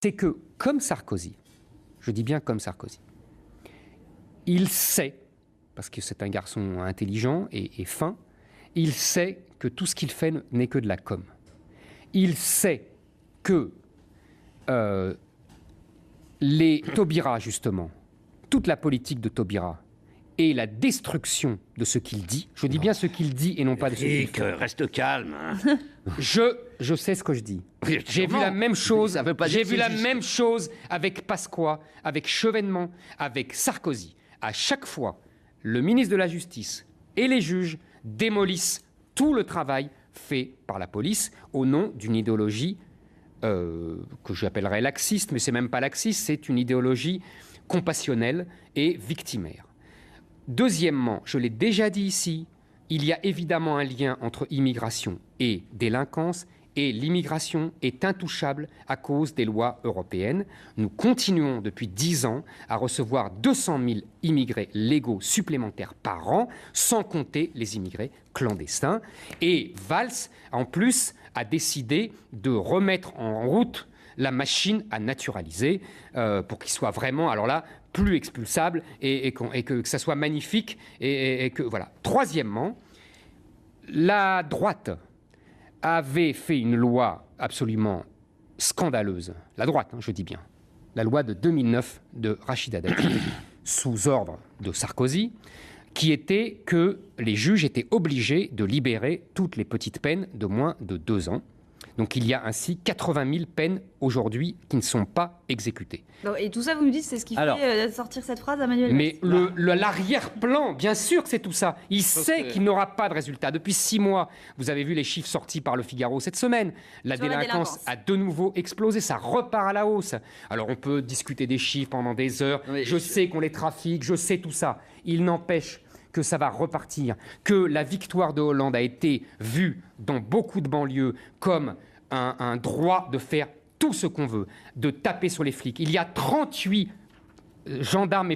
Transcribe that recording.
c'est que, comme Sarkozy, je dis bien comme Sarkozy, il sait, parce que c'est un garçon intelligent et fin, il sait que tout ce qu'il fait n'est que de la com. Il sait que les Taubira, justement, toute la politique de Taubira et la destruction de ce qu'il dit, je dis bien ce qu'il dit et non pas de ce qu'il fait. Reste calme. Je sais ce que je dis. J'ai vu la même chose. J'ai vu la même chose avec Pasqua, avec Chevènement, avec Sarkozy. À chaque fois, le ministre de la Justice et les juges démolissent tout le travail fait par la police au nom d'une idéologie que j'appellerais laxiste, mais c'est même pas laxiste, c'est une idéologie compassionnelle et victimaire. Deuxièmement, je l'ai déjà dit ici, il y a évidemment un lien entre immigration et délinquance, et l'immigration est intouchable à cause des lois européennes. Nous continuons depuis 10 ans à recevoir 200 000 immigrés légaux supplémentaires par an, sans compter les immigrés clandestins. Et Valls, en plus, a décidé de remettre en route la machine à naturaliser pour qu'il soit vraiment, alors là, plus expulsable et que ça soit magnifique. Et que, voilà. Troisièmement, la droite avait fait une loi absolument scandaleuse, la droite, je dis bien, la loi de 2009 de Rachida Dati, sous ordre de Sarkozy, qui était que les juges étaient obligés de libérer toutes les petites peines de moins de 2 ans. Donc il y a ainsi 80 000 peines aujourd'hui qui ne sont pas exécutées. Et tout ça, vous me dites, c'est ce qui fait sortir cette phrase à Manuel Valls. Mais l'arrière-plan, bien sûr que c'est tout ça. Il sait qu'il n'aura pas de résultat. Depuis 6 mois, vous avez vu les chiffres sortis par Le Figaro cette semaine. La délinquance a de nouveau explosé, ça repart à la hausse. Alors on peut discuter des chiffres pendant des heures. Oui, je sais qu'on les trafique, je sais tout ça. Il n'empêche que ça va repartir, que la victoire de Hollande a été vue dans beaucoup de banlieues comme un droit de faire tout ce qu'on veut, de taper sur les flics. Il y a 38 gendarmes et